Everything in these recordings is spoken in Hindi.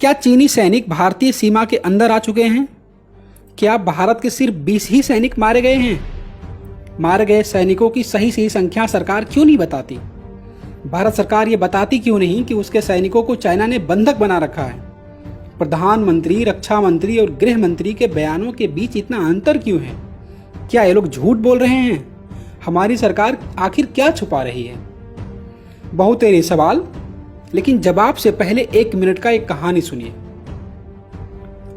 क्या चीनी सैनिक भारतीय सीमा के अंदर आ चुके हैं? क्या भारत के सिर्फ 20 ही सैनिक मारे गए हैं? मारे गए सैनिकों की सही संख्या सरकार क्यों नहीं बताती? भारत सरकार ये बताती क्यों नहीं कि उसके सैनिकों को चाइना ने बंधक बना रखा है? प्रधानमंत्री, रक्षा मंत्री और गृह मंत्री के बयानों के बीच इतना अंतर क्यों है? क्या ये लोग झूठ बोल रहे हैं? हमारी सरकार आखिर क्या छुपा रही है? बहुत तेरे सवाल, लेकिन जवाब से पहले 1 मिनट का एक कहानी सुनिए।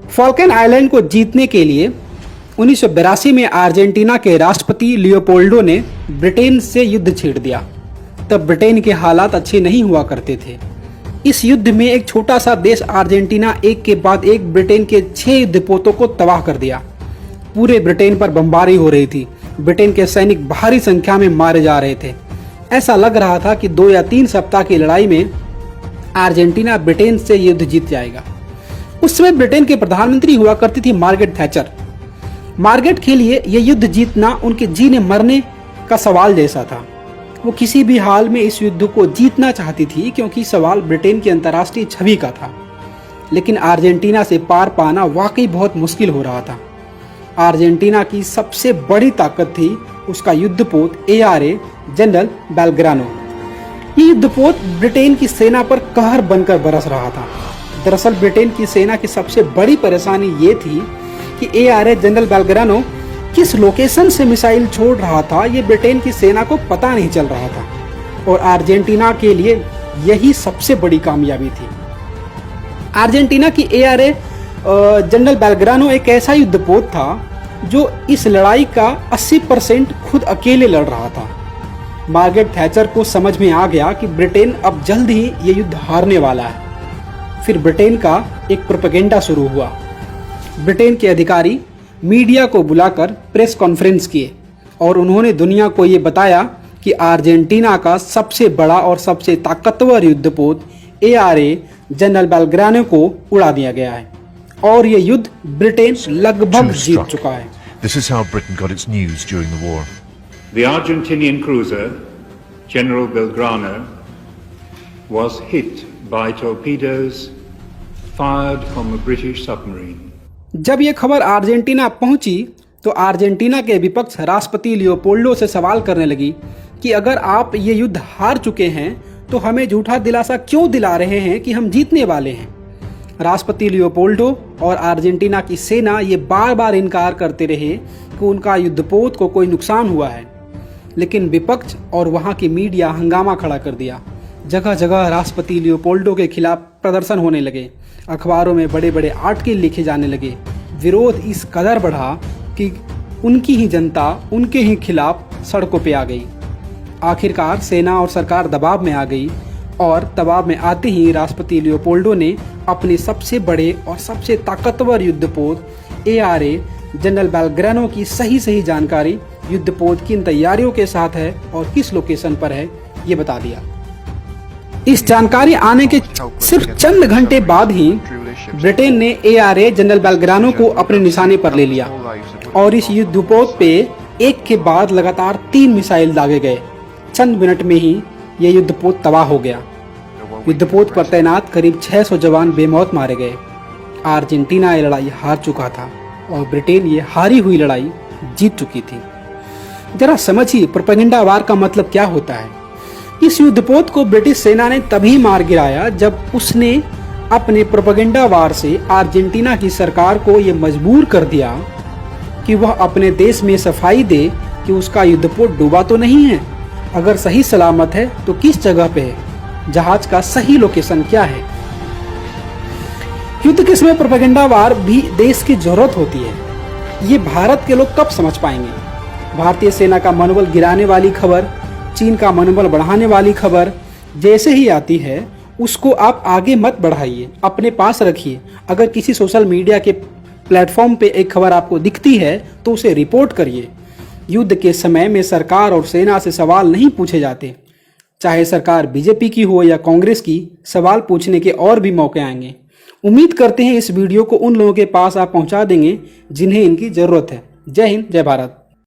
फॉल्कलैंड आइलैंड को जीतने के लिए 1982 में अर्जेंटीना के राष्ट्रपति लियोपोल्डो ने ब्रिटेन से युद्ध छेड़ दिया। तब ब्रिटेन के हालात अच्छे नहीं हुआ करते थे। इस युद्ध में एक छोटा सा देश अर्जेंटीना एक के बाद एक ब्रिटेन के 6 युद्धपोतों को तबाह कर दिया। पूरे ब्रिटेन पर बमबारी हो रही थी। ब्रिटेन के सैनिक भारी संख्या में मारे जा रहे थे। ऐसा लग रहा था कि 2 या 3 सप्ताह की लड़ाई में अर्जेंटीना ब्रिटेन से युद्ध जीत जाएगा। उस समय ब्रिटेन के प्रधानमंत्री हुआ करती थी मार्गरेट थैचर। मार्गरेट के लिए यह युद्ध जीतना उनके जीने मरने का सवाल जैसा था। वो किसी भी हाल में इस युद्ध को जीतना चाहती थी, क्योंकि सवाल ब्रिटेन की अंतर्राष्ट्रीय छवि का था। लेकिन अर्जेंटीना से पार पाना वाकई बहुत मुश्किल हो रहा था। अर्जेंटीना की सबसे बड़ी ताकत थी उसका युद्धपोत ARA जनरल बेलग्रानो। ये युद्धपोत ब्रिटेन की सेना पर कहर बनकर बरस रहा था। दरअसल ब्रिटेन की सेना की सबसे बड़ी परेशानी ये थी कि ARA जनरल बेलग्रानो किस लोकेशन से मिसाइल छोड़ रहा था, ये ब्रिटेन की सेना को पता नहीं चल रहा था। और अर्जेंटीना के लिए यही सबसे बड़ी कामयाबी थी। अर्जेंटीना की ARA जनरल बेलग्रानो एक ऐसा युद्धपोत था जो इस लड़ाई का 80% खुद अकेले लड़ रहा था। मार्गरेट थैचर को समझ में आ गया कि ब्रिटेन अब जल्द ही ये युद्ध हारने वाला है। फिर ब्रिटेन का एक प्रोपेगेंडा शुरू हुआ। ब्रिटेन के अधिकारी मीडिया को बुलाकर प्रेस कॉन्फ्रेंस किए और उन्होंने दुनिया को ये बताया कि अर्जेंटीना का सबसे बड़ा और सबसे ताकतवर युद्धपोत ARA जनरल बेलग्रानो को उड़ा दिया गया है और ये युद्ध ब्रिटेन लगभग जीत चुका है। This is how Britain got its news during the war. The Argentinian cruiser General Belgrano was hit by torpedoes fired from a British submarine. जब ये खबर अर्जेंटीना पहुंची तो अर्जेंटीना के विपक्ष राष्ट्रपति लियोपोल्डो से सवाल करने लगी कि अगर आप ये युद्ध हार चुके हैं तो हमें झूठा दिलासा क्यों दिला रहे हैं कि हम जीतने वाले हैं। राष्ट्रपति लियोपोल्डो और अर्जेंटीना की सेना ये बार बार इनकार करते रहे कि उनका युद्धपोत को कोई नुकसान हुआ है, लेकिन विपक्ष और वहाँ की मीडिया हंगामा खड़ा कर दिया। जगह जगह राष्ट्रपति लियोपोल्डो के खिलाफ प्रदर्शन होने लगे। अखबारों में बड़े बड़े आर्टिकल लिखे जाने लगे। विरोध इस कदर बढ़ा कि उनकी ही जनता उनके ही खिलाफ सड़कों पे आ गई। आखिरकार सेना और सरकार दबाव में आ गई और दबाव में आते ही राष्ट्रपति लियोपोल्डो ने अपने सबसे बड़े और सबसे ताकतवर युद्धपोत ARA जनरल बेलग्रानो की सही जानकारी युद्धपोत की इन तैयारियों के साथ है और किस लोकेशन पर है ये बता दिया। इस जानकारी आने के सिर्फ चंद घंटे बाद ही ब्रिटेन ने ARA जनरल बेलग्रानो को अपने निशाने पर ले लिया और इस युद्धपोत पे एक के बाद लगातार 3 मिसाइल दागे गए। चंद मिनट में ही यह युद्धपोत तबाह हो गया। युद्धपोत पर तैनात करीब 600 जवान बेमौत मारे गए। अर्जेंटीना ये लड़ाई हार चुका था और ब्रिटेन ये हारी हुई लड़ाई जीत चुकी थी। जरा समझिए प्रोपेगेंडा वार का मतलब क्या होता है। इस युद्धपोत को ब्रिटिश सेना ने तभी मार गिराया जब उसने अपने प्रोपेगेंडा वार से अर्जेंटीना की सरकार को ये मजबूर कर दिया कि वह अपने देश में सफाई दे कि उसका युद्धपोत डूबा तो नहीं है। अगर सही सलामत है तो किस जगह पे है, जहाज का सही लोकेशन क्या है। युद्ध के समय प्रोपेगेंडा वार भी देश की जरूरत होती है। ये भारत के लोग कब समझ पाएंगे। भारतीय सेना का मनोबल गिराने वाली खबर, चीन का मनोबल बढ़ाने वाली खबर जैसे ही आती है उसको आप आगे मत बढ़ाइए, अपने पास रखिए। अगर किसी सोशल मीडिया के प्लेटफॉर्म पे एक खबर आपको दिखती है तो उसे रिपोर्ट करिए। युद्ध के समय में सरकार और सेना से सवाल नहीं पूछे जाते। चाहे सरकार बीजेपी की हो या कांग्रेस की, सवाल पूछने के और भी मौके आएंगे। उम्मीद करते हैं इस वीडियो को उन लोगों के पास आप पहुंचा देंगे जिन्हें इनकी ज़रूरत है। जय हिंद, जय भारत।